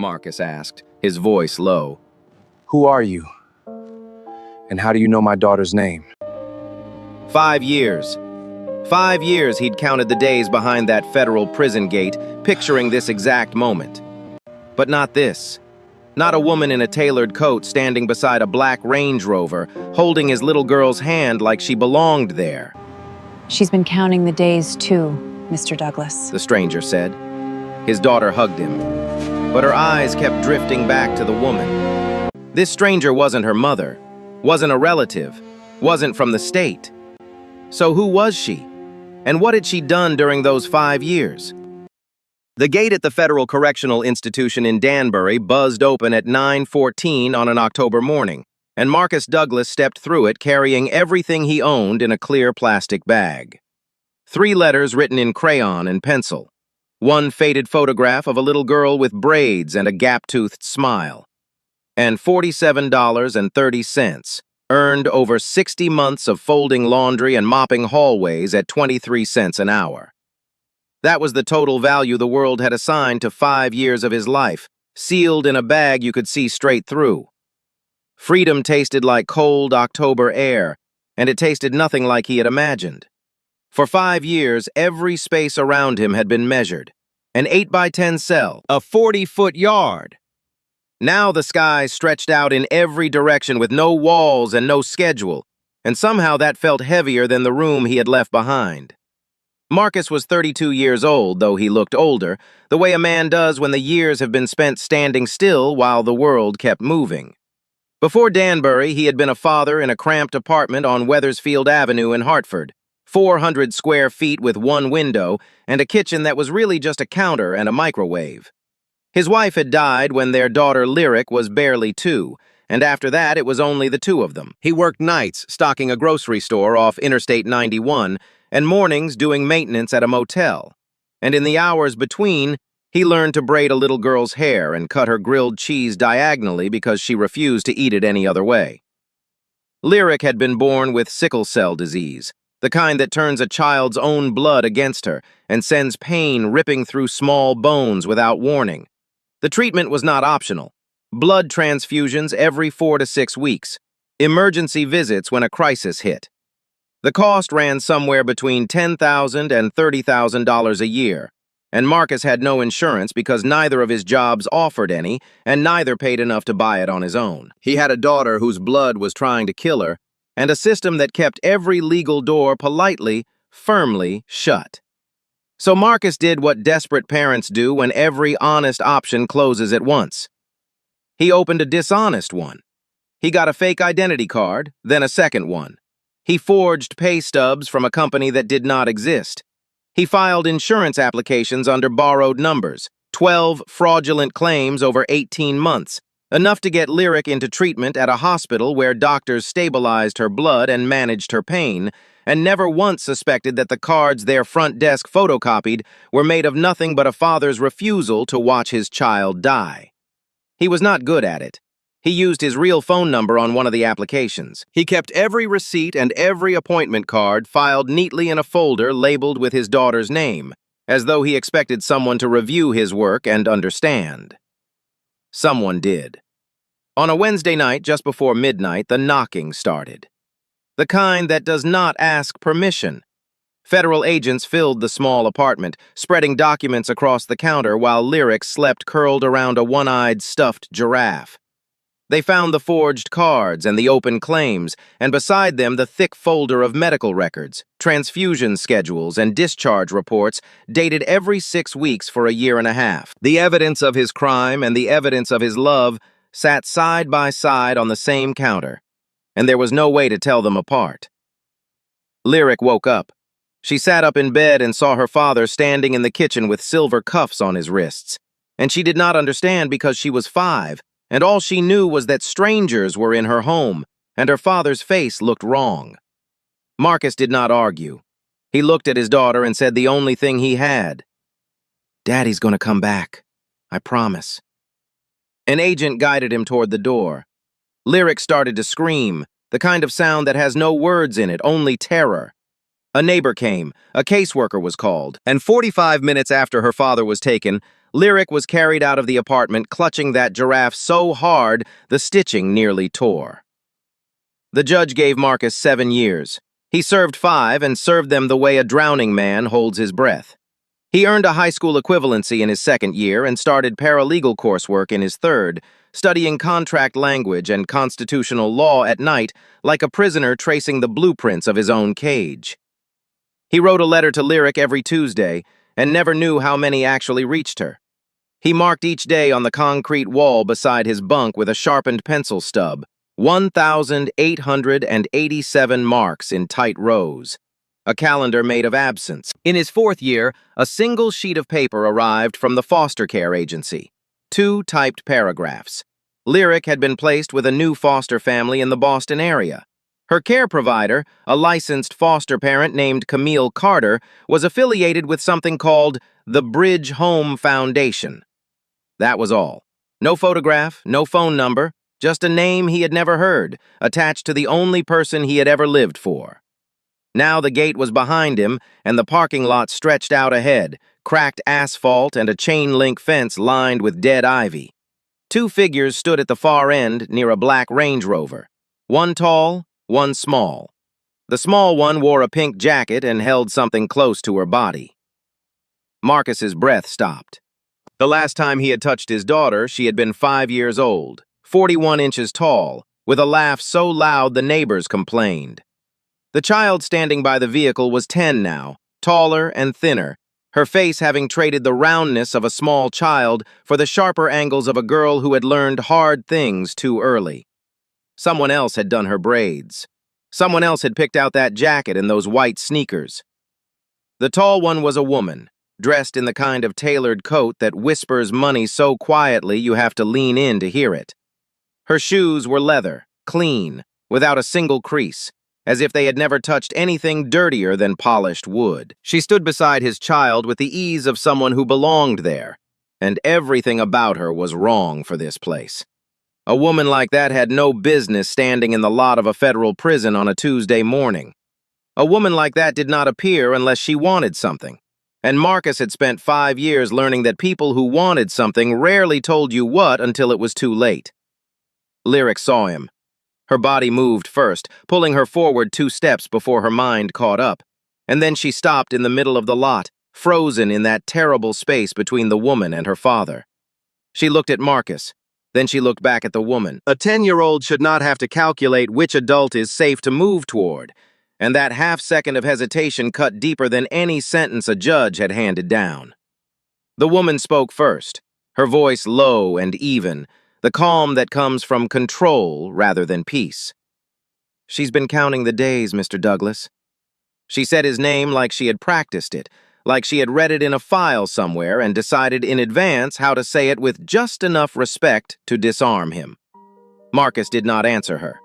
Marcus asked, his voice low. Who are you? And how do you know my daughter's name? 5 years. 5 years he'd counted the days behind that federal prison gate, picturing this exact moment. But not this. Not a woman in a tailored coat standing beside a black Range Rover, holding his little girl's hand like she belonged there. She's been counting the days too, Mr. Douglas, the stranger said. His daughter hugged him, but her eyes kept drifting back to the woman. This stranger wasn't her mother, wasn't a relative, wasn't from the state. So who was she? And what had she done during those 5 years? The gate at the Federal Correctional Institution in Danbury buzzed open at 9:14 on an October morning, and Marcus Douglas stepped through it carrying everything he owned in a clear plastic bag. 3 letters written in crayon and pencil. 1 faded photograph of a little girl with braids and a gap-toothed smile. And $47.30, earned over 60 months of folding laundry and mopping hallways at 23 cents an hour. That was the total value the world had assigned to 5 years of his life, sealed in a bag you could see straight through. Freedom tasted like cold October air, and it tasted nothing like he had imagined. For 5 years, every space around him had been measured. An 8x10 cell, a 40-foot yard. Now the sky stretched out in every direction with no walls and no schedule, and somehow that felt heavier than the room he had left behind. Marcus was 32 years old, though he looked older, the way a man does when the years have been spent standing still while the world kept moving. Before Danbury, he had been a father in a cramped apartment on Wethersfield Avenue in Hartford, 400 square feet with 1 window and a kitchen that was really just a counter and a microwave. His wife had died when their daughter Lyric was barely 2, and after that it was only the 2 of them. He worked nights stocking a grocery store off Interstate 91 and mornings doing maintenance at a motel. And in the hours between, he learned to braid a little girl's hair and cut her grilled cheese diagonally because she refused to eat it any other way. Lyric had been born with sickle cell disease, the kind that turns a child's own blood against her and sends pain ripping through small bones without warning. The treatment was not optional. Blood transfusions every 4 to 6 weeks. Emergency visits when a crisis hit. The cost ran somewhere between $10,000 and $30,000 a year, and Marcus had no insurance because neither of his jobs offered any, and neither paid enough to buy it on his own. He had a daughter whose blood was trying to kill her, and a system that kept every legal door politely, firmly shut. So Marcus did what desperate parents do when every honest option closes at once. He opened a dishonest one. He got a fake identity card, then a second one. He forged pay stubs from a company that did not exist. He filed insurance applications under borrowed numbers, 12 fraudulent claims over 18 months, enough to get Lyric into treatment at a hospital where doctors stabilized her blood and managed her pain, and never once suspected that the cards their front desk photocopied were made of nothing but a father's refusal to watch his child die. He was not good at it. He used his real phone number on one of the applications. He kept every receipt and every appointment card filed neatly in a folder labeled with his daughter's name, as though he expected someone to review his work and understand. Someone did. On a Wednesday night just before midnight, the knocking started. The kind that does not ask permission. Federal agents filled the small apartment, spreading documents across the counter while Lyric slept curled around a one-eyed stuffed giraffe. They found the forged cards and the open claims, and beside them the thick folder of medical records, transfusion schedules, and discharge reports dated every 6 weeks for a year and a half. The evidence of his crime and the evidence of his love sat side by side on the same counter, and there was no way to tell them apart. Lyric woke up. She sat up in bed and saw her father standing in the kitchen with silver cuffs on his wrists, and she did not understand because she was 5. And all she knew was that strangers were in her home, and her father's face looked wrong. Marcus did not argue. He looked at his daughter and said the only thing he had. "Daddy's gonna come back. I promise." An agent guided him toward the door. Lyric started to scream, the kind of sound that has no words in it, only terror. A neighbor came, a caseworker was called, and 45 minutes after her father was taken, Lyric was carried out of the apartment clutching that giraffe so hard the stitching nearly tore. The judge gave Marcus 7 years. He served 5 and served them the way a drowning man holds his breath. He earned a high school equivalency in his 2nd year and started paralegal coursework in his 3rd, studying contract language and constitutional law at night like a prisoner tracing the blueprints of his own cage. He wrote a letter to Lyric every Tuesday and never knew how many actually reached her. He marked each day on the concrete wall beside his bunk with a sharpened pencil stub, 1,887 marks in tight rows, a calendar made of absence. In his 4th year, a single sheet of paper arrived from the foster care agency, 2 typed paragraphs. Lyric had been placed with a new foster family in the Boston area. Her care provider, a licensed foster parent named Camille Carter, was affiliated with something called the Bridge Home Foundation. That was all. No photograph, no phone number, just a name he had never heard, attached to the only person he had ever lived for. Now the gate was behind him, and the parking lot stretched out ahead, cracked asphalt and a chain-link fence lined with dead ivy. 2 figures stood at the far end near a black Range Rover, one tall, one small. The small one wore a pink jacket and held something close to her body. Marcus's breath stopped. The last time he had touched his daughter, she had been 5 years old, 41 inches tall, with a laugh so loud the neighbors complained. The child standing by the vehicle was 10 now, taller and thinner, her face having traded the roundness of a small child for the sharper angles of a girl who had learned hard things too early. Someone else had done her braids. Someone else had picked out that jacket and those white sneakers. The tall one was a woman, dressed in the kind of tailored coat that whispers money so quietly you have to lean in to hear it. Her shoes were leather, clean, without a single crease, as if they had never touched anything dirtier than polished wood. She stood beside his child with the ease of someone who belonged there, and everything about her was wrong for this place. A woman like that had no business standing in the lot of a federal prison on a Tuesday morning. A woman like that did not appear unless she wanted something. And Marcus had spent 5 years learning that people who wanted something rarely told you what until it was too late. Lyric saw him. Her body moved first, pulling her forward 2 steps before her mind caught up. And then she stopped in the middle of the lot, frozen in that terrible space between the woman and her father. She looked at Marcus. Then she looked back at the woman. A 10-year-old should not have to calculate which adult is safe to move toward, and that half-second of hesitation cut deeper than any sentence a judge had handed down. The woman spoke first, her voice low and even, the calm that comes from control rather than peace. She's been counting the days, Mr. Douglas. She said his name like she had practiced it, like she had read it in a file somewhere and decided in advance how to say it with just enough respect to disarm him. Marcus did not answer her.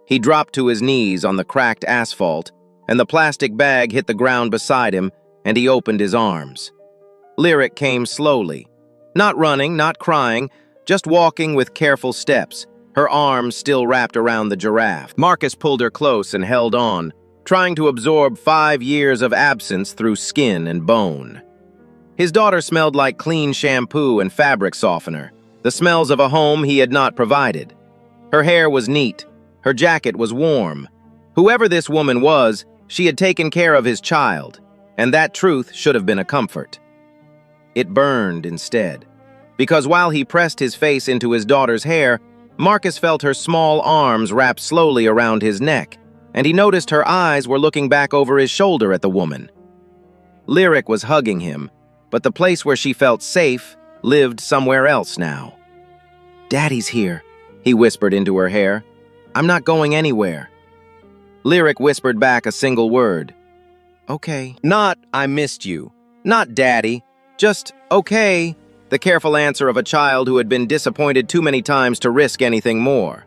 He dropped to his knees on the cracked asphalt, and the plastic bag hit the ground beside him, and he opened his arms. Lyric came slowly, not running, not crying, just walking with careful steps, her arms still wrapped around the giraffe. Marcus pulled her close and held on, trying to absorb 5 years of absence through skin and bone. His daughter smelled like clean shampoo and fabric softener, the smells of a home he had not provided. Her hair was neat, her jacket was warm. Whoever this woman was, she had taken care of his child, and that truth should have been a comfort. It burned instead, because while he pressed his face into his daughter's hair, Marcus felt her small arms wrap slowly around his neck, and he noticed her eyes were looking back over his shoulder at the woman. Lyric was hugging him, but the place where she felt safe lived somewhere else now. "Daddy's here," he whispered into her hair. "I'm not going anywhere." Lyric whispered back a single word. "Okay." Not, "I missed you." Not, "Daddy." Just, "Okay," the careful answer of a child who had been disappointed too many times to risk anything more.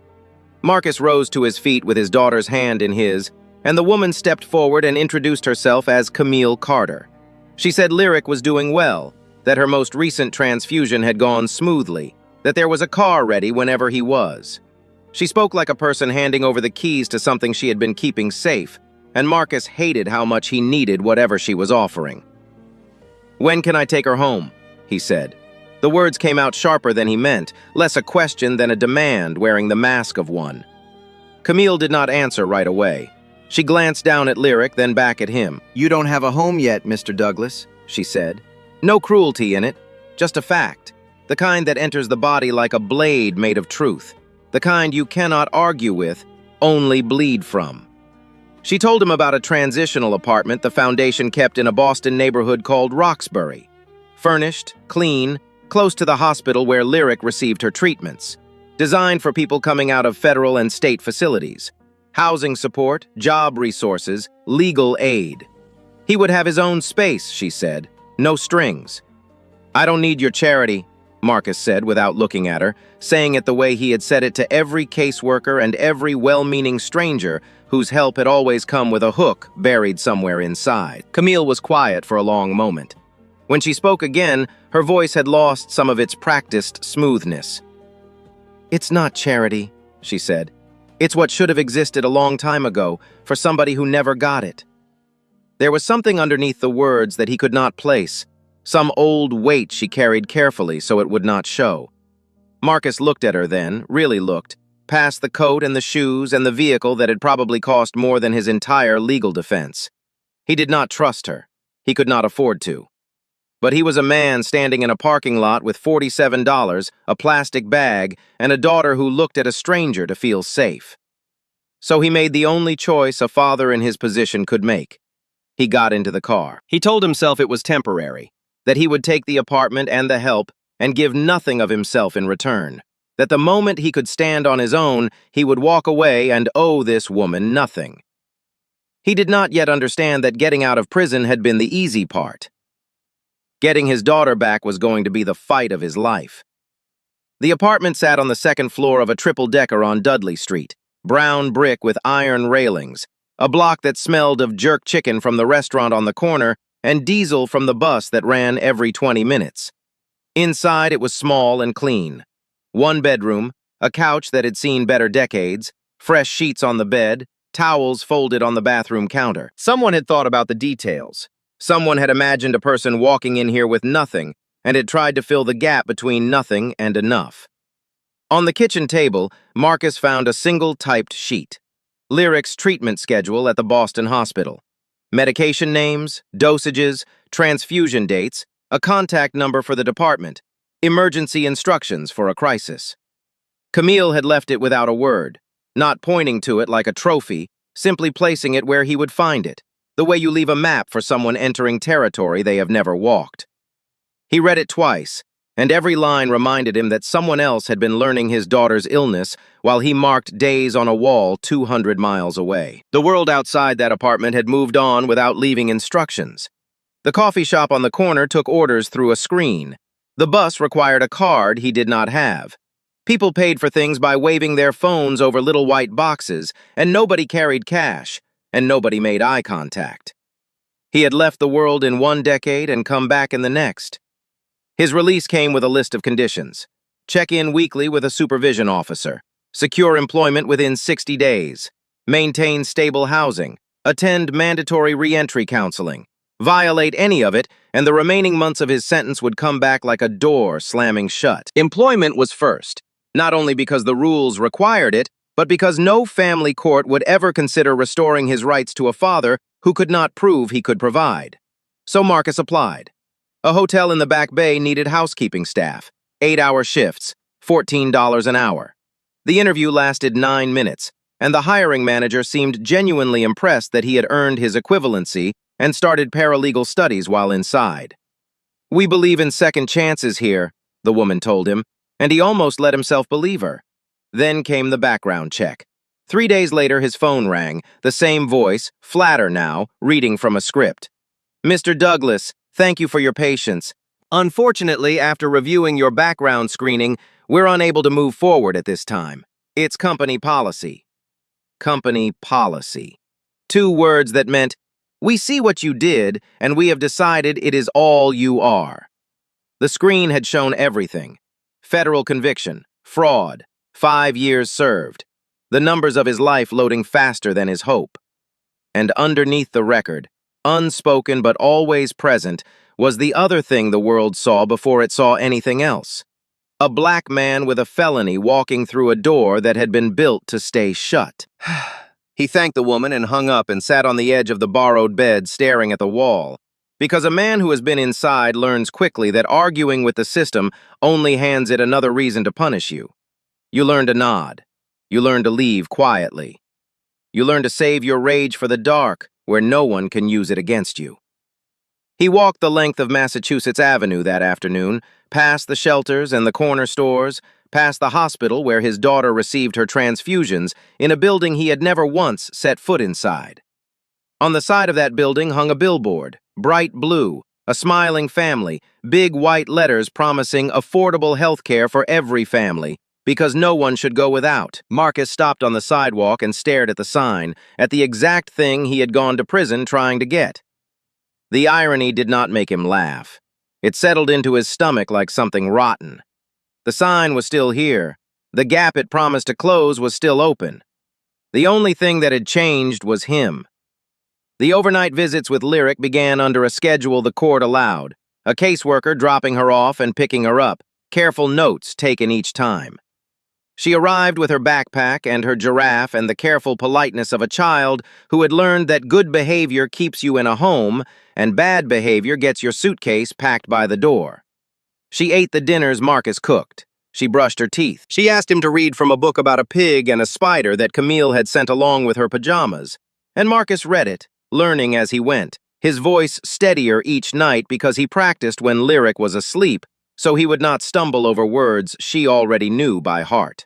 Marcus rose to his feet with his daughter's hand in his, and the woman stepped forward and introduced herself as Camille Carter. She said Lyric was doing well, that her most recent transfusion had gone smoothly, that there was a car ready whenever he was. She spoke like a person handing over the keys to something she had been keeping safe, and Marcus hated how much he needed whatever she was offering. "When can I take her home?" he said. The words came out sharper than he meant, less a question than a demand, wearing the mask of one. Camille did not answer right away. She glanced down at Lyric, then back at him. "You don't have a home yet, Mr. Douglas," she said. "No cruelty in it, just a fact. The kind that enters the body like a blade made of truth. The kind you cannot argue with, only bleed from." She told him about a transitional apartment the Foundation kept in a Boston neighborhood called Roxbury. Furnished, clean, close to the hospital where Lyric received her treatments. Designed for people coming out of federal and state facilities. Housing support, job resources, legal aid. He would have his own space, she said. No strings. "I don't need your charity," Marcus said without looking at her, saying it the way he had said it to every caseworker and every well-meaning stranger whose help had always come with a hook buried somewhere inside. Camille was quiet for a long moment. When she spoke again, her voice had lost some of its practiced smoothness. "It's not charity," she said. "It's what should have existed a long time ago for somebody who never got it." There was something underneath the words that he could not place, some old weight she carried carefully so it would not show. Marcus looked at her then, really looked, past the coat and the shoes and the vehicle that had probably cost more than his entire legal defense. He did not trust her. He could not afford to. But he was a man standing in a parking lot with $47, a plastic bag, and a daughter who looked at a stranger to feel safe. So he made the only choice a father in his position could make. He got into the car. He told himself it was temporary, that he would take the apartment and the help and give nothing of himself in return, that the moment he could stand on his own, he would walk away and owe this woman nothing. He did not yet understand that getting out of prison had been the easy part. Getting his daughter back was going to be the fight of his life. The apartment sat on the second floor of a triple-decker on Dudley Street, brown brick with iron railings, a block that smelled of jerk chicken from the restaurant on the corner and diesel from the bus that ran every 20 minutes. Inside, it was small and clean. One bedroom, a couch that had seen better decades, fresh sheets on the bed, towels folded on the bathroom counter. Someone had thought about the details. Someone had imagined a person walking in here with nothing and had tried to fill the gap between nothing and enough. On the kitchen table, Marcus found a single typed sheet. Lyric's treatment schedule at the Boston hospital. Medication names, dosages, transfusion dates, a contact number for the department, emergency instructions for a crisis. Camille had left it without a word, not pointing to it like a trophy, simply placing it where he would find it, the way you leave a map for someone entering territory they have never walked. He read it twice, and every line reminded him that someone else had been learning his daughter's illness while he marked days on a wall 200 miles away. The world outside that apartment had moved on without leaving instructions. The coffee shop on the corner took orders through a screen. The bus required a card he did not have. People paid for things by waving their phones over little white boxes, and nobody carried cash, and nobody made eye contact. He had left the world in one decade and come back in the next. His release came with a list of conditions. Check in weekly with a supervision officer. Secure employment within 60 days. Maintain stable housing. Attend mandatory re-entry counseling. Violate any of it, and the remaining months of his sentence would come back like a door slamming shut. Employment was first, not only because the rules required it, but because no family court would ever consider restoring his rights to a father who could not prove he could provide. So Marcus applied. A hotel in the Back Bay needed housekeeping staff, 8-hour shifts, $14 an hour. The interview lasted 9 minutes, and the hiring manager seemed genuinely impressed that he had earned his equivalency and started paralegal studies while inside. "We believe in second chances here," the woman told him, and he almost let himself believe her. Then came the background check. 3 days later, his phone rang, the same voice, flatter now, reading from a script. "Mr. Douglas, thank you for your patience. Unfortunately, after reviewing your background screening, we're unable to move forward at this time. It's company policy." Company policy. 2 words that meant, we see what you did, and we have decided it is all you are. The screen had shown everything. Federal conviction, fraud, 5 years served. The numbers of his life loading faster than his hope. And underneath the record, Unspoken but always present, was the other thing the world saw before it saw anything else. A black man with a felony walking through a door that had been built to stay shut. He thanked the woman and hung up and sat on the edge of the borrowed bed staring at the wall. Because a man who has been inside learns quickly that arguing with the system only hands it another reason to punish you. You learn to nod. You learn to leave quietly. You learn to save your rage for the dark, where no one can use it against you. He walked the length of Massachusetts Avenue that afternoon, past the shelters and the corner stores, past the hospital where his daughter received her transfusions in a building he had never once set foot inside. On the side of that building hung a billboard, bright blue, a smiling family, big white letters promising affordable health care for every family, because no one should go without. Marcus stopped on the sidewalk and stared at the sign, at the exact thing he had gone to prison trying to get. The irony did not make him laugh. It settled into his stomach like something rotten. The sign was still here. The gap it promised to close was still open. The only thing that had changed was him. The overnight visits with Lyric began under a schedule the court allowed, a caseworker dropping her off and picking her up, careful notes taken each time. She arrived with her backpack and her giraffe and the careful politeness of a child who had learned that good behavior keeps you in a home and bad behavior gets your suitcase packed by the door. She ate the dinners Marcus cooked. She brushed her teeth. She asked him to read from a book about a pig and a spider that Camille had sent along with her pajamas. And Marcus read it, learning as he went, his voice steadier each night because he practiced when Lyric was asleep, so he would not stumble over words she already knew by heart.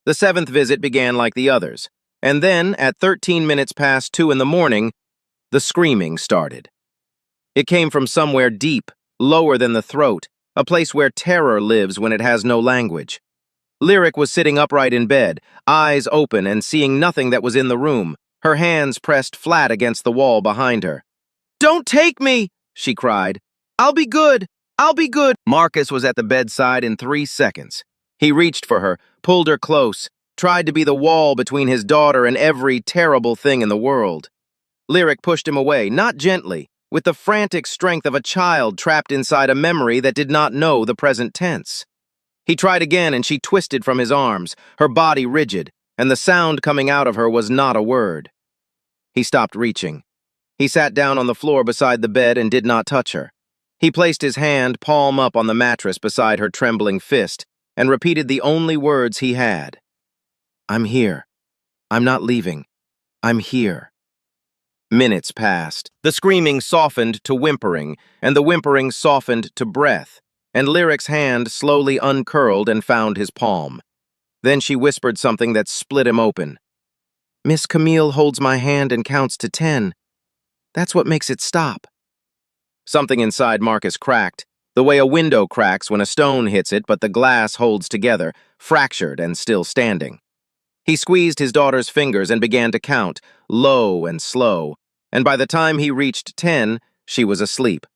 The seventh visit began like the others, and then, at 13 minutes past 2 in the morning, the screaming started. It came from somewhere deep, lower than the throat, a place where terror lives when it has no language. Lyric was sitting upright in bed, eyes open and seeing nothing that was in the room, her hands pressed flat against the wall behind her. "Don't take me!" she cried. "I'll be good! I'll be good!" Marcus was at the bedside in 3 seconds. He reached for her, pulled her close, tried to be the wall between his daughter and every terrible thing in the world. Lyric pushed him away, not gently, with the frantic strength of a child trapped inside a memory that did not know the present tense. He tried again and she twisted from his arms, her body rigid, and the sound coming out of her was not a word. He stopped reaching. He sat down on the floor beside the bed and did not touch her. He placed his hand palm up on the mattress beside her trembling fist and repeated the only words he had. "I'm here. I'm not leaving. I'm here." Minutes passed. The screaming softened to whimpering, and the whimpering softened to breath, and Lyric's hand slowly uncurled and found his palm. Then she whispered something that split him open. "Miss Camille holds my hand and counts to 10. That's what makes it stop." Something inside Marcus cracked, the way a window cracks when a stone hits it but the glass holds together, fractured and still standing. He squeezed his daughter's fingers and began to count, low and slow, and by the time he reached 10, she was asleep.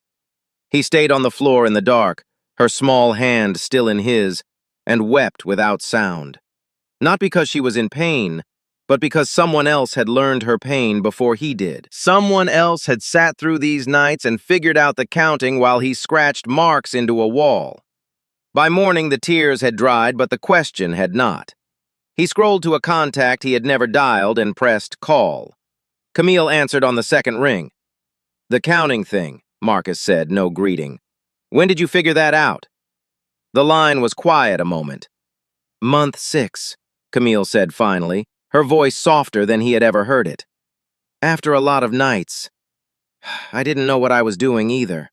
He stayed on the floor in the dark, her small hand still in his, and wept without sound. Not because she was in pain, but because someone else had learned her pain before he did. Someone else had sat through these nights and figured out the counting while he scratched marks into a wall. By morning, the tears had dried, but the question had not. He scrolled to a contact he had never dialed and pressed call. Camille answered on the second ring. "The counting thing," Marcus said, no greeting. "When did you figure that out?" The line was quiet a moment. "Month 6, Camille said finally, her voice softer than he had ever heard it. "After a lot of nights. I didn't know what I was doing either."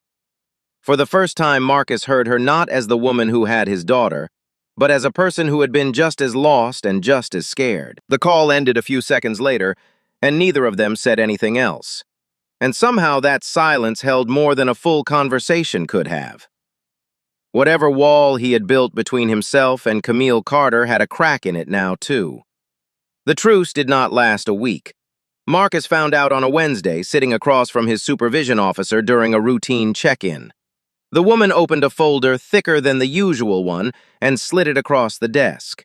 For the first time, Marcus heard her not as the woman who had his daughter, but as a person who had been just as lost and just as scared. The call ended a few seconds later, and neither of them said anything else. And somehow that silence held more than a full conversation could have. Whatever wall he had built between himself and Camille Carter had a crack in it now, too. The truce did not last a week. Marcus found out on a Wednesday, sitting across from his supervision officer during a routine check-in. The woman opened a folder thicker than the usual one and slid it across the desk.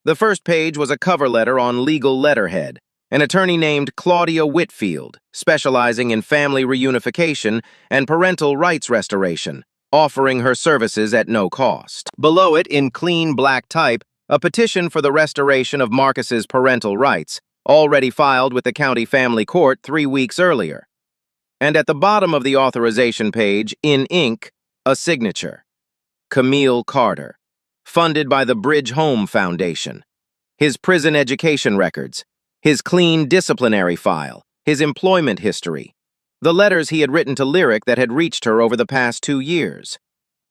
The first page was a cover letter on legal letterhead, an attorney named Claudia Whitfield, specializing in family reunification and parental rights restoration, offering her services at no cost. Below it, in clean black type, a petition for the restoration of Marcus's parental rights, already filed with the county family court 3 weeks earlier. And at the bottom of the authorization page, in ink, a signature. Camille Carter, funded by the Bridge Home Foundation. His prison education records, his clean disciplinary file, his employment history, the letters he had written to Lyric that had reached her over the past 2 years.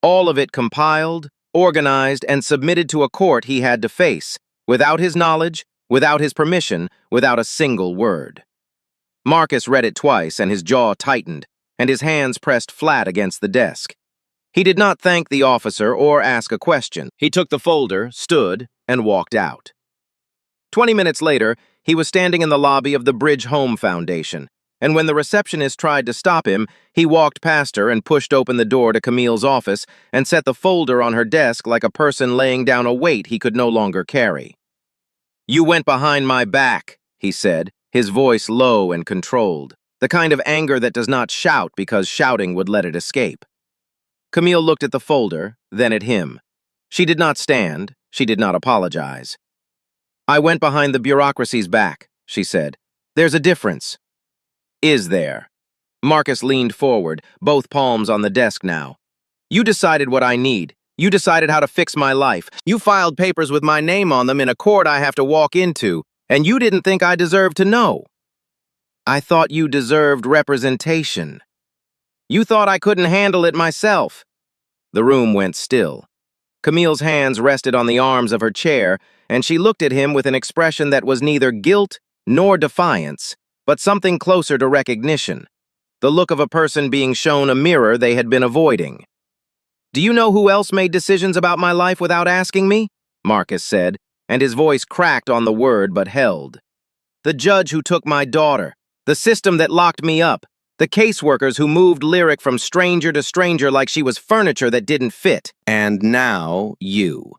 All of it compiled, organized, and submitted to a court he had to face, without his knowledge, without his permission, without a single word. Marcus read it twice, and his jaw tightened, and his hands pressed flat against the desk. He did not thank the officer or ask a question. He took the folder, stood, and walked out. 20 minutes later, he was standing in the lobby of the Bridge Home Foundation, and when the receptionist tried to stop him, he walked past her and pushed open the door to Camille's office and set the folder on her desk like a person laying down a weight he could no longer carry. "You went behind my back," he said, his voice low and controlled, the kind of anger that does not shout because shouting would let it escape. Camille looked at the folder, then at him. She did not stand, she did not apologize. "I went behind the bureaucracy's back," she said. "There's a difference." "Is there?" Marcus leaned forward, both palms on the desk now. "You decided what I need. You decided how to fix my life. You filed papers with my name on them in a court I have to walk into, and you didn't think I deserved to know. I thought you deserved representation. You thought I couldn't handle it myself." The room went still. Camille's hands rested on the arms of her chair, and she looked at him with an expression that was neither guilt nor defiance, but something closer to recognition, the look of a person being shown a mirror they had been avoiding. "Do you know who else made decisions about my life without asking me?" Marcus said, and his voice cracked on the word but held. "The judge who took my daughter, the system that locked me up, the caseworkers who moved Lyric from stranger to stranger like she was furniture that didn't fit. And now, you.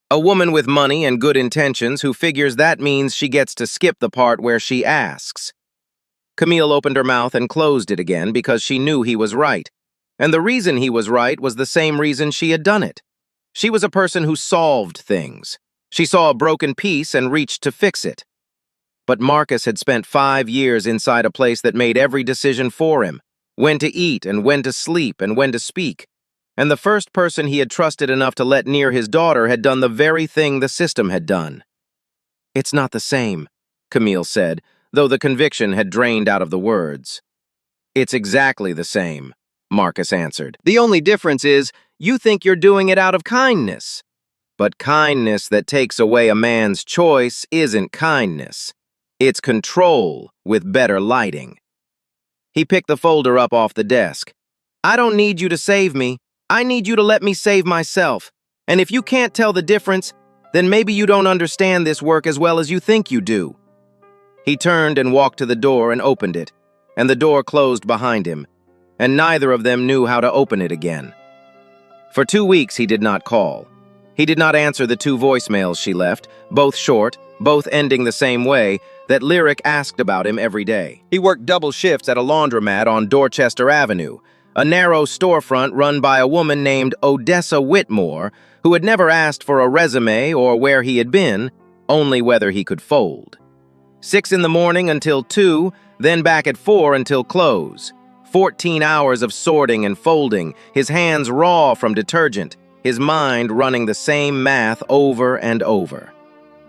A woman with money and good intentions who figures that means she gets to skip the part where she asks." Camille opened her mouth and closed it again because she knew he was right. And the reason he was right was the same reason she had done it. She was a person who solved things. She saw a broken piece and reached to fix it. But Marcus had spent 5 years inside a place that made every decision for him, when to eat and when to sleep and when to speak. And the first person he had trusted enough to let near his daughter had done the very thing the system had done. "It's not the same," Camille said, though the conviction had drained out of the words. "It's exactly the same," Marcus answered. "The only difference is you think you're doing it out of kindness. But kindness that takes away a man's choice isn't kindness. It's control with better lighting." He picked the folder up off the desk. "I don't need you to save me. I need you to let me save myself. And if you can't tell the difference, then maybe you don't understand this work as well as you think you do." He turned and walked to the door and opened it, and the door closed behind him, and neither of them knew how to open it again. For 2 weeks he did not call. He did not answer the 2 voicemails she left, both short, both ending the same way, that Lyric asked about him every day. He worked double shifts at a laundromat on Dorchester Avenue, a narrow storefront run by a woman named Odessa Whitmore, who had never asked for a resume or where he had been, only whether he could fold. 6 in the morning until 2, then back at 4 until close. 14 hours of sorting and folding, his hands raw from detergent, his mind running the same math over and over.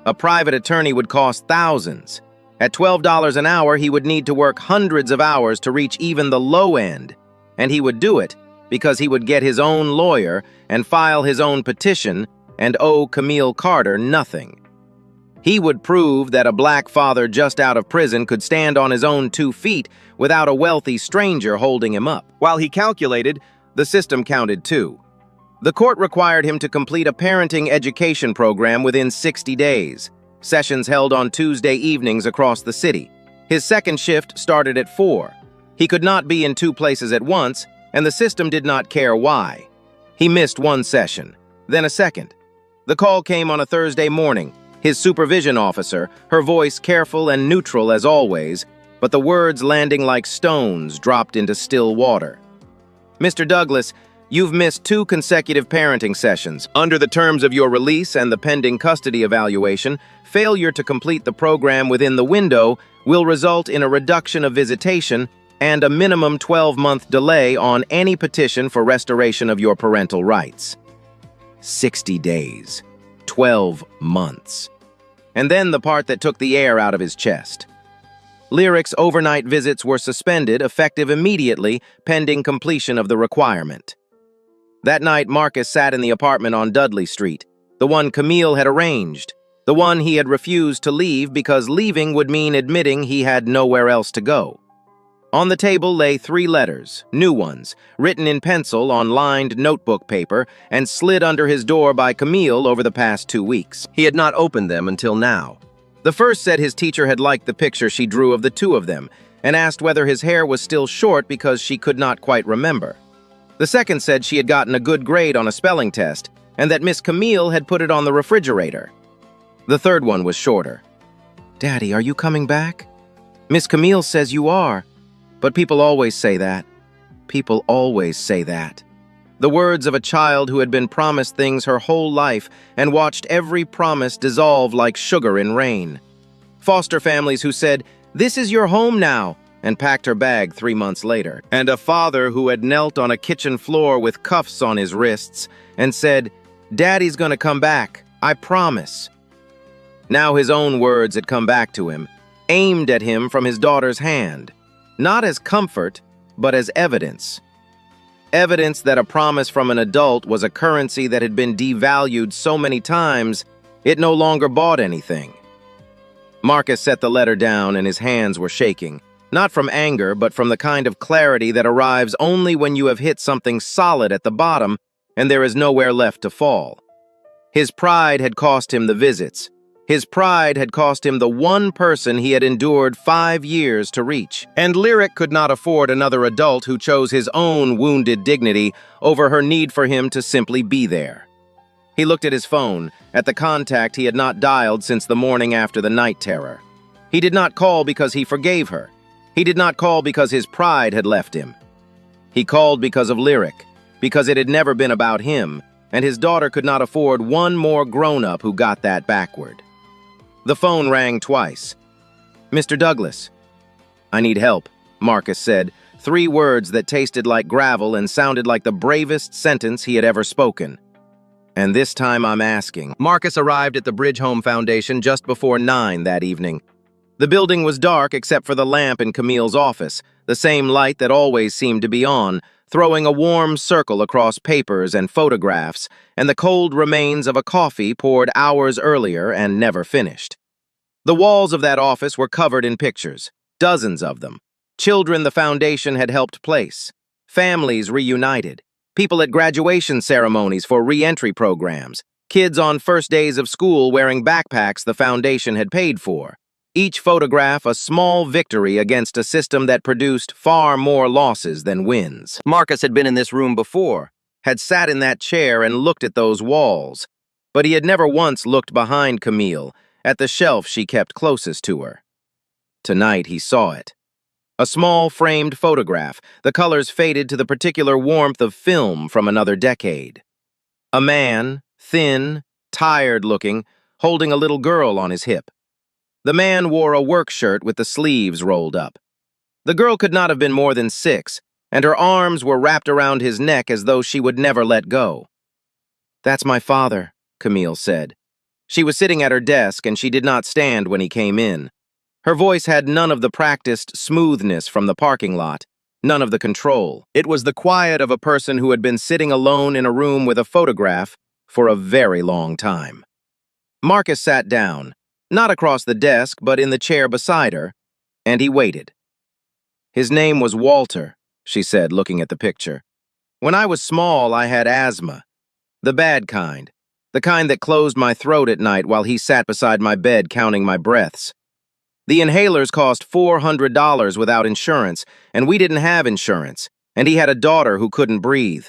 A private attorney would cost thousands. At $12 an hour, he would need to work hundreds of hours to reach even the low end. And he would do it because he would get his own lawyer and file his own petition and owe Camille Carter nothing. He would prove that a black father just out of prison could stand on his own 2 feet without a wealthy stranger holding him up. While he calculated, the system counted too. The court required him to complete a parenting education program within 60 days. Sessions held on Tuesday evenings across the city. His second shift started at 4. He could not be in 2 places at once, and the system did not care why. He missed 1 session, then a second. The call came on a Thursday morning. His supervision officer, her voice careful and neutral as always, but the words landing like stones dropped into still water. Mr. Douglas, you've missed 2 consecutive parenting sessions. Under the terms of your release and the pending custody evaluation, failure to complete the program within the window will result in a reduction of visitation and a minimum 12-month delay on any petition for restoration of your parental rights. 60 days. 12 months. And then the part that took the air out of his chest. Lyric's overnight visits were suspended, effective immediately, pending completion of the requirement. That night, Marcus sat in the apartment on Dudley Street, the one Camille had arranged, the one he had refused to leave because leaving would mean admitting he had nowhere else to go. On the table lay 3 letters, new ones, written in pencil on lined notebook paper and slid under his door by Camille over the past 2 weeks. He had not opened them until now. The first said his teacher had liked the picture she drew of the 2 of them and asked whether his hair was still short because she could not quite remember. The second said she had gotten a good grade on a spelling test and that Miss Camille had put it on the refrigerator. The third one was shorter. "Daddy, are you coming back? Miss Camille says you are. But people always say that. People always say that." The words of a child who had been promised things her whole life and watched every promise dissolve like sugar in rain. Foster families who said, "This is your home now," and packed her bag 3 months later. And a father who had knelt on a kitchen floor with cuffs on his wrists and said, "Daddy's gonna come back, I promise." Now his own words had come back to him, aimed at him from his daughter's hand. Not as comfort, but as evidence. Evidence that a promise from an adult was a currency that had been devalued so many times, it no longer bought anything. Marcus set the letter down and his hands were shaking, not from anger, but from the kind of clarity that arrives only when you have hit something solid at the bottom and there is nowhere left to fall. His pride had cost him the visits. His pride had cost him the one person he had endured 5 years to reach. And Lyric could not afford another adult who chose his own wounded dignity over her need for him to simply be there. He looked at his phone, at the contact he had not dialed since the morning after the night terror. He did not call because he forgave her. He did not call because his pride had left him. He called because of Lyric, because it had never been about him, and his daughter could not afford one more grown-up who got that backward. The phone rang twice. "Mr. Douglas." "I need help," Marcus said, 3 words that tasted like gravel and sounded like the bravest sentence he had ever spoken. "And this time I'm asking." Marcus arrived at the Bridge Home Foundation just before 9 that evening. The building was dark except for the lamp in Camille's office, the same light that always seemed to be on, throwing a warm circle across papers and photographs, and the cold remains of a coffee poured hours earlier and never finished. The walls of that office were covered in pictures, dozens of them. Children the foundation had helped place, families reunited, people at graduation ceremonies for re-entry programs, kids on first days of school wearing backpacks the foundation had paid for. Each photograph a small victory against a system that produced far more losses than wins. Marcus had been in this room before, had sat in that chair and looked at those walls, but he had never once looked behind Camille, at the shelf she kept closest to her. Tonight he saw it. A small framed photograph, the colors faded to the particular warmth of film from another decade. A man, thin, tired-looking, holding a little girl on his hip. The man wore a work shirt with the sleeves rolled up. The girl could not have been more than 6, and her arms were wrapped around his neck as though she would never let go. "That's my father," Camille said. She was sitting at her desk, and she did not stand when he came in. Her voice had none of the practiced smoothness from the parking lot, none of the control. It was the quiet of a person who had been sitting alone in a room with a photograph for a very long time. Marcus sat down, not across the desk, but in the chair beside her, and he waited. "His name was Walter," she said, looking at the picture. "When I was small, I had asthma. The bad kind. The kind that closed my throat at night while he sat beside my bed counting my breaths. The inhalers cost $400 without insurance, and we didn't have insurance, and he had a daughter who couldn't breathe."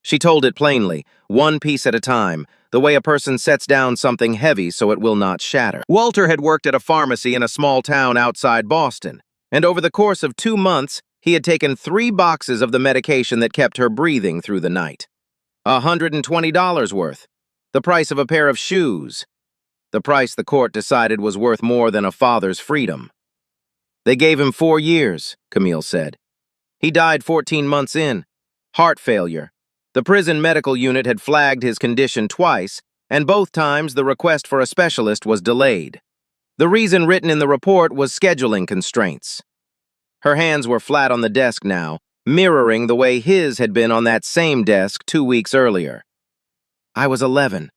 She told it plainly, one piece at a time, the way a person sets down something heavy so it will not shatter. Walter had worked at a pharmacy in a small town outside Boston, and over the course of 2 months, he had taken 3 boxes of the medication that kept her breathing through the night. $120 worth. The price of a pair of shoes. The price the court decided was worth more than a father's freedom. They gave him 4 years, Camille said. He died 14 months in. Heart failure. The prison medical unit had flagged his condition twice, and both times the request for a specialist was delayed. The reason written in the report was scheduling constraints. Her hands were flat on the desk now, mirroring the way his had been on that same desk 2 weeks earlier. I was 11.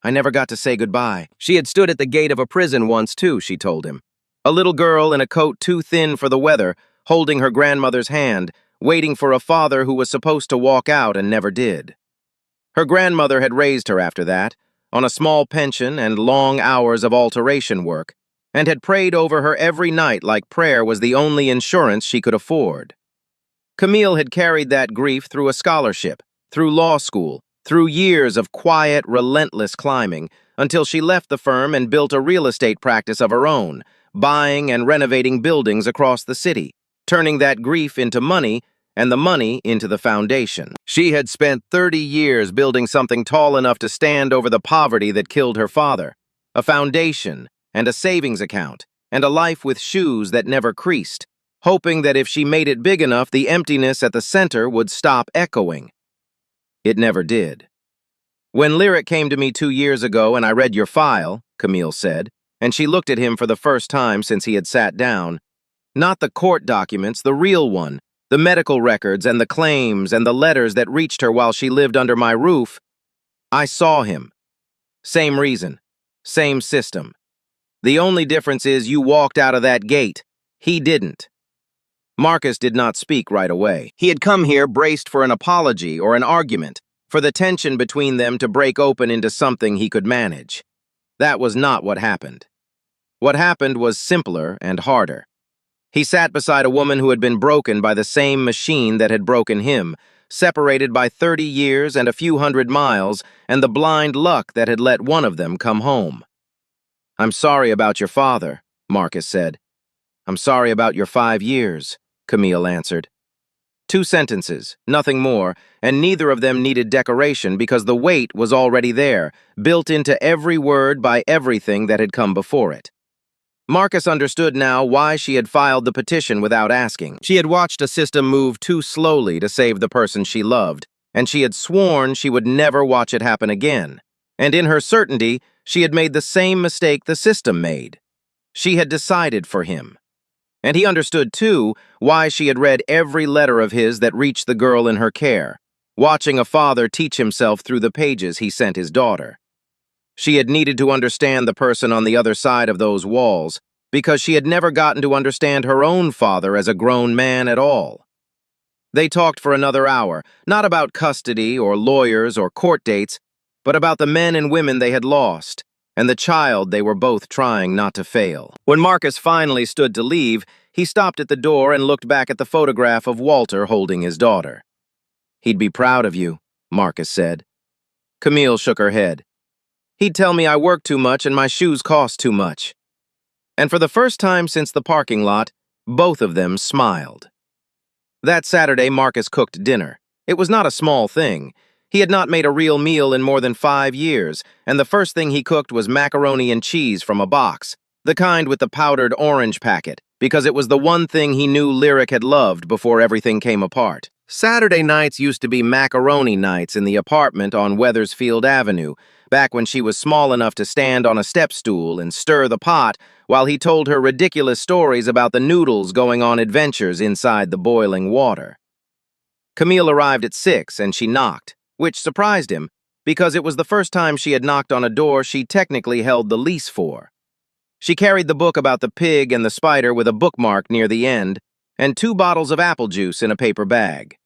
I never got to say goodbye. She had stood at the gate of a prison once, too, she told him. A little girl in a coat too thin for the weather, holding her grandmother's hand, waiting for a father who was supposed to walk out and never did. Her grandmother had raised her after that, on a small pension and long hours of alteration work, and had prayed over her every night like prayer was the only insurance she could afford. Camille had carried that grief through a scholarship, through law school, through years of quiet, relentless climbing, until she left the firm and built a real estate practice of her own, buying and renovating buildings across the city, turning that grief into money and the money into the foundation. She had spent 30 years building something tall enough to stand over the poverty that killed her father, a foundation and a savings account, and a life with shoes that never creased, hoping that if she made it big enough, the emptiness at the center would stop echoing. It never did. When Lyric came to me 2 years ago and I read your file, Camille said, and she looked at him for the first time since he had sat down, not the court documents, the real one, the medical records and the claims and the letters that reached her while she lived under my roof, I saw him. Same reason, same system. The only difference is you walked out of that gate. He didn't. Marcus did not speak right away. He had come here braced for an apology or an argument, for the tension between them to break open into something he could manage. That was not what happened. What happened was simpler and harder. He sat beside a woman who had been broken by the same machine that had broken him, separated by 30 years and a few hundred miles, and the blind luck that had let one of them come home. I'm sorry about your father, Marcus said. I'm sorry about your 5 years, Camille answered. 2 sentences, nothing more, and neither of them needed decoration because the weight was already there, built into every word by everything that had come before it. Marcus understood now why she had filed the petition without asking. She had watched a system move too slowly to save the person she loved, and she had sworn she would never watch it happen again. And in her certainty, she had made the same mistake the system made. She had decided for him. And he understood, too, why she had read every letter of his that reached the girl in her care, watching a father teach himself through the pages he sent his daughter. She had needed to understand the person on the other side of those walls, because she had never gotten to understand her own father as a grown man at all. They talked for another hour, not about custody or lawyers or court dates, but about the men and women they had lost, and the child they were both trying not to fail. When Marcus finally stood to leave, he stopped at the door and looked back at the photograph of Walter holding his daughter. He'd be proud of you, Marcus said. Camille shook her head. He'd tell me I work too much and my shoes cost too much. And for the first time since the parking lot, both of them smiled. That Saturday, Marcus cooked dinner. It was not a small thing. He had not made a real meal in more than 5 years, and the first thing he cooked was macaroni and cheese from a box, the kind with the powdered orange packet, because it was the one thing he knew Lyric had loved before everything came apart. Saturday nights used to be macaroni nights in the apartment on Weathersfield Avenue, back when she was small enough to stand on a step stool and stir the pot while he told her ridiculous stories about the noodles going on adventures inside the boiling water. Camille arrived at 6 and she knocked, which surprised him because it was the first time she had knocked on a door she technically held the lease for. She carried the book about the pig and the spider with a bookmark near the end, and 2 bottles of apple juice in a paper bag.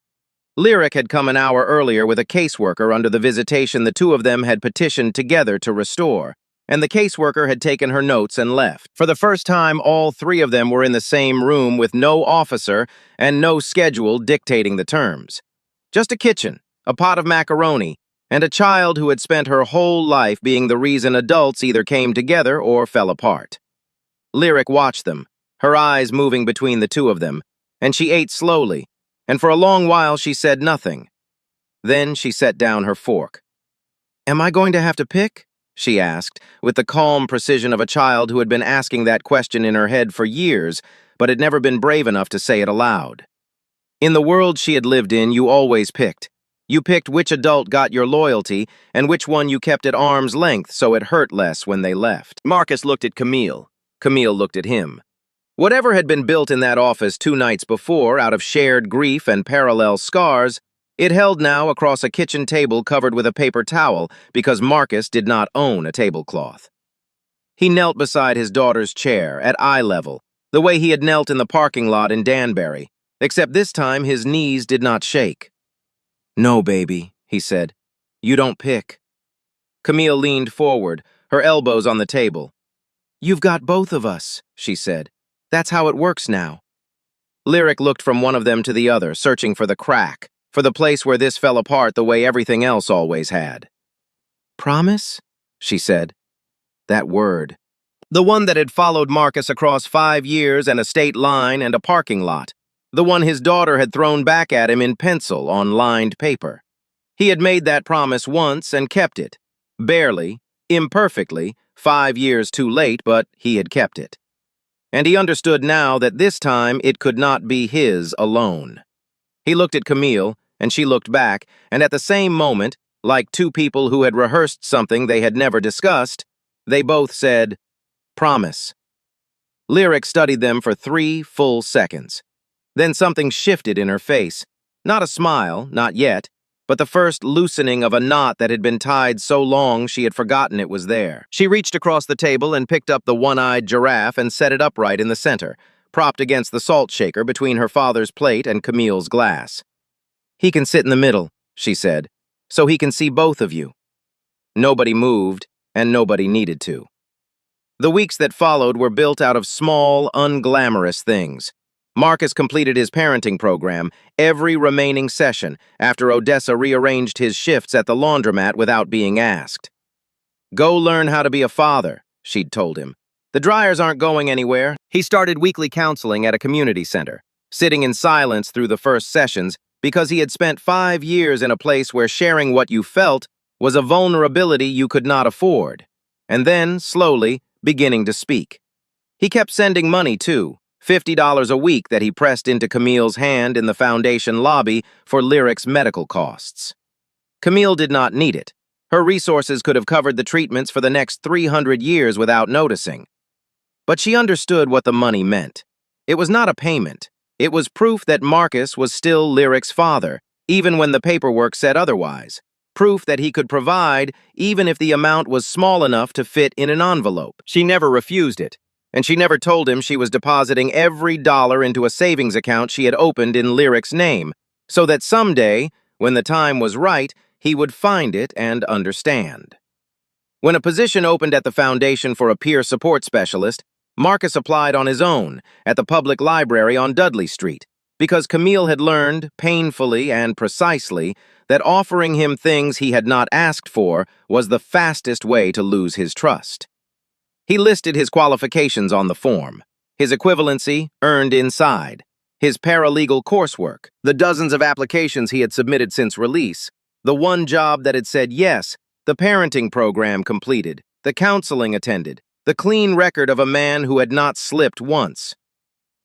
Lyric had come an hour earlier with a caseworker under the visitation the 2 of them had petitioned together to restore, and the caseworker had taken her notes and left. For the first time, all 3 of them were in the same room with no officer and no schedule dictating the terms. Just a kitchen, a pot of macaroni, and a child who had spent her whole life being the reason adults either came together or fell apart. Lyric watched them, her eyes moving between the two of them, and she ate slowly, and for a long while she said nothing. Then she set down her fork. "Am I going to have to pick?" she asked, with the calm precision of a child who had been asking that question in her head for years, but had never been brave enough to say it aloud. In the world she had lived in, you always picked. You picked which adult got your loyalty and which one you kept at arm's length so it hurt less when they left. Marcus looked at Camille. Camille looked at him. Whatever had been built in that office 2 nights before out of shared grief and parallel scars, it held now across a kitchen table covered with a paper towel because Marcus did not own a tablecloth. He knelt beside his daughter's chair, at eye level, the way he had knelt in the parking lot in Danbury, except this time his knees did not shake. "No, baby," he said. "You don't pick." Camille leaned forward, her elbows on the table. "You've got both of us," she said. "That's how it works now." Lyric looked from one of them to the other, searching for the crack, for the place where this fell apart the way everything else always had. "Promise?" she said. That word. The one that had followed Marcus across 5 years and a state line and a parking lot. The one his daughter had thrown back at him in pencil on lined paper. He had made that promise once and kept it. Barely, imperfectly, 5 years too late, but he had kept it. And he understood now that this time it could not be his alone. He looked at Camille, and she looked back, and at the same moment, like two people who had rehearsed something they had never discussed, they both said, "Promise." Lyric studied them for 3 full seconds. Then something shifted in her face. Not a smile, not yet, but the first loosening of a knot that had been tied so long she had forgotten it was there. She reached across the table and picked up the one-eyed giraffe and set it upright in the center, propped against the salt shaker between her father's plate and Camille's glass. "He can sit in the middle," she said, "so he can see both of you." Nobody moved, and nobody needed to. The weeks that followed were built out of small, unglamorous things. Marcus completed his parenting program, every remaining session, after Odessa rearranged his shifts at the laundromat without being asked. "Go learn how to be a father," she'd told him. "The dryers aren't going anywhere." He started weekly counseling at a community center, sitting in silence through the first sessions because he had spent 5 years in a place where sharing what you felt was a vulnerability you could not afford. And then, slowly, beginning to speak. He kept sending money, too. $50 a week that he pressed into Camille's hand in the foundation lobby for Lyric's medical costs. Camille did not need it. Her resources could have covered the treatments for the next 300 years without noticing. But she understood what the money meant. It was not a payment. It was proof that Marcus was still Lyric's father, even when the paperwork said otherwise. Proof that he could provide, even if the amount was small enough to fit in an envelope. She never refused it. And she never told him she was depositing every dollar into a savings account she had opened in Lyric's name, so that someday, when the time was right, he would find it and understand. When a position opened at the foundation for a peer support specialist, Marcus applied on his own at the public library on Dudley Street, because Camille had learned, painfully and precisely, that offering him things he had not asked for was the fastest way to lose his trust. He listed his qualifications on the form, his equivalency earned inside, his paralegal coursework, the dozens of applications he had submitted since release, the one job that had said yes, the parenting program completed, the counseling attended, the clean record of a man who had not slipped once.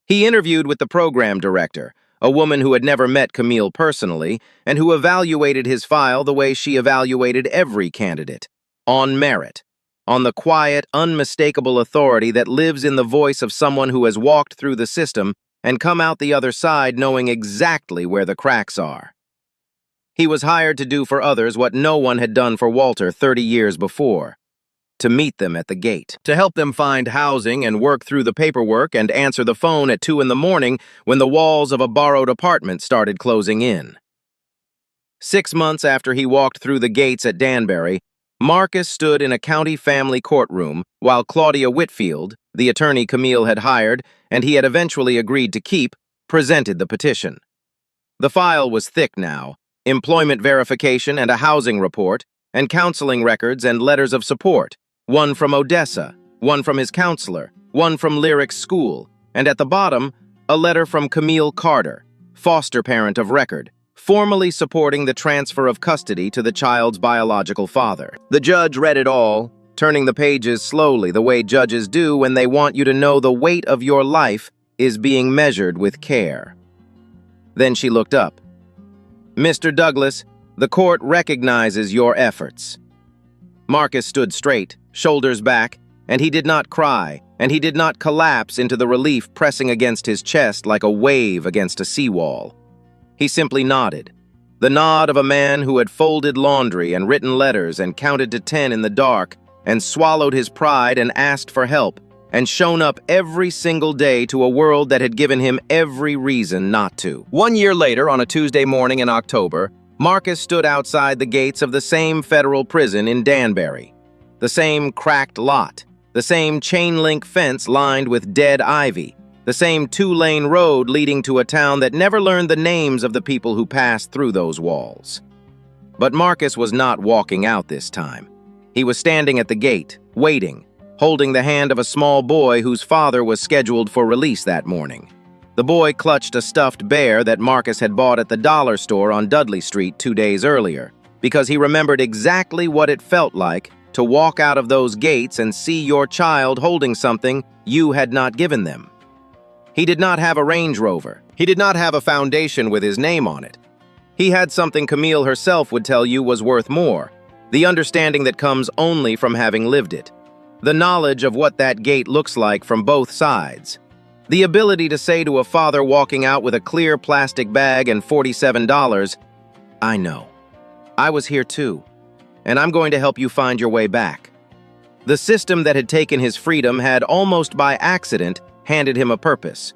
He interviewed with the program director, a woman who had never met Camille personally, and who evaluated his file the way she evaluated every candidate, on merit. On the quiet, unmistakable authority that lives in the voice of someone who has walked through the system and come out the other side knowing exactly where the cracks are. He was hired to do for others what no one had done for Walter 30 years before, to meet them at the gate, to help them find housing and work through the paperwork and answer the phone at 2 in the morning when the walls of a borrowed apartment started closing in. 6 months after he walked through the gates at Danbury, Marcus stood in a county family courtroom while Claudia Whitfield, the attorney Camille had hired and he had eventually agreed to keep, presented the petition. The file was thick now, employment verification and a housing report, and counseling records and letters of support, one from Odessa, one from his counselor, one from Lyric's school, and at the bottom, a letter from Camille Carter, foster parent of record, formally supporting the transfer of custody to the child's biological father. The judge read it all, turning the pages slowly the way judges do when they want you to know the weight of your life is being measured with care. Then she looked up. "Mr. Douglas, the court recognizes your efforts." Marcus stood straight, shoulders back, and he did not cry, and he did not collapse into the relief pressing against his chest like a wave against a seawall. He simply nodded, the nod of a man who had folded laundry and written letters and counted to 10 in the dark and swallowed his pride and asked for help and shown up every single day to a world that had given him every reason not to. 1 year later, on a Tuesday morning in October, Marcus stood outside the gates of the same federal prison in Danbury. The same cracked lot, the same chain-link fence lined with dead ivy, the same two-lane road leading to a town that never learned the names of the people who passed through those walls. But Marcus was not walking out this time. He was standing at the gate, waiting, holding the hand of a small boy whose father was scheduled for release that morning. The boy clutched a stuffed bear that Marcus had bought at the dollar store on Dudley Street 2 days earlier, because he remembered exactly what it felt like to walk out of those gates and see your child holding something you had not given them. He did not have a Range Rover. He did not have a foundation with his name on it. He had something Camille herself would tell you was worth more, the understanding that comes only from having lived it. The knowledge of what that gate looks like from both sides. The ability to say to a father walking out with a clear plastic bag and $47, "I know. I was here too, and I'm going to help you find your way back." The system that had taken his freedom had, almost by accident, handed him a purpose.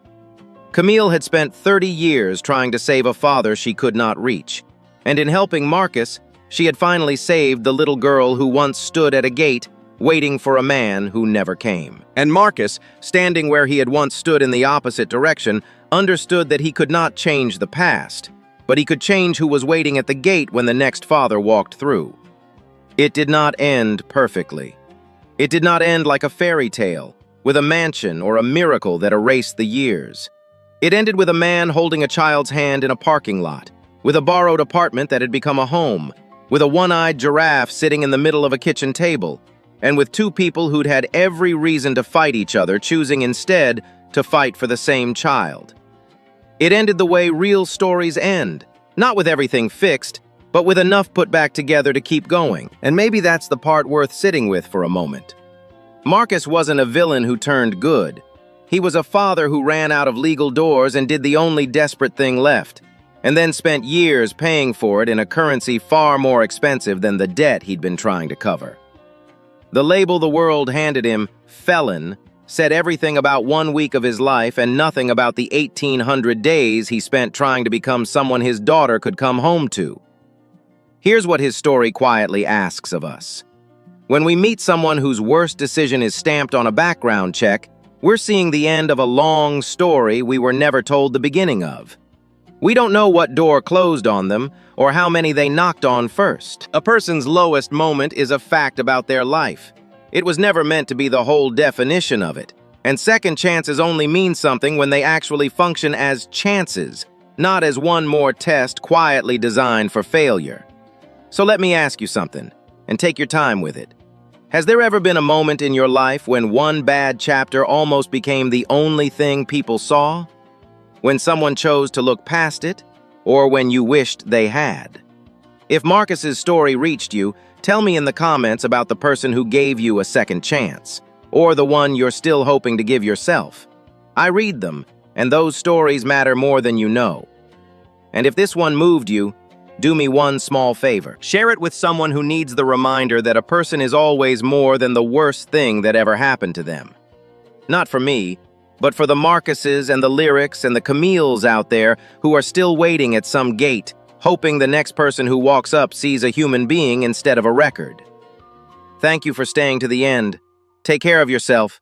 Camille had spent 30 years trying to save a father she could not reach, and in helping Marcus, she had finally saved the little girl who once stood at a gate waiting for a man who never came. And Marcus, standing where he had once stood in the opposite direction, understood that he could not change the past, but he could change who was waiting at the gate when the next father walked through. It did not end perfectly. It did not end like a fairy tale, with a mansion or a miracle that erased the years. It ended with a man holding a child's hand in a parking lot, with a borrowed apartment that had become a home, with a one-eyed giraffe sitting in the middle of a kitchen table, and with two people who'd had every reason to fight each other, choosing instead to fight for the same child. It ended the way real stories end, not with everything fixed, but with enough put back together to keep going. And maybe that's the part worth sitting with for a moment. Marcus wasn't a villain who turned good. He was a father who ran out of legal doors and did the only desperate thing left, and then spent years paying for it in a currency far more expensive than the debt he'd been trying to cover. The label the world handed him, felon, said everything about 1 week of his life and nothing about the 1,800 days he spent trying to become someone his daughter could come home to. Here's what his story quietly asks of us. When we meet someone whose worst decision is stamped on a background check, we're seeing the end of a long story we were never told the beginning of. We don't know what door closed on them or how many they knocked on first. A person's lowest moment is a fact about their life. It was never meant to be the whole definition of it. And second chances only mean something when they actually function as chances, not as one more test quietly designed for failure. So let me ask you something, and take your time with it. Has there ever been a moment in your life when one bad chapter almost became the only thing people saw? When someone chose to look past it, or when you wished they had? If Marcus's story reached you, tell me in the comments about the person who gave you a second chance, or the one you're still hoping to give yourself. I read them, and those stories matter more than you know. And if this one moved you, do me one small favor. Share it with someone who needs the reminder that a person is always more than the worst thing that ever happened to them. Not for me, but for the Marcuses and the Lyrics and the Camilles out there who are still waiting at some gate, hoping the next person who walks up sees a human being instead of a record. Thank you for staying to the end. Take care of yourself,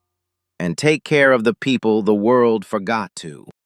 and take care of the people the world forgot to.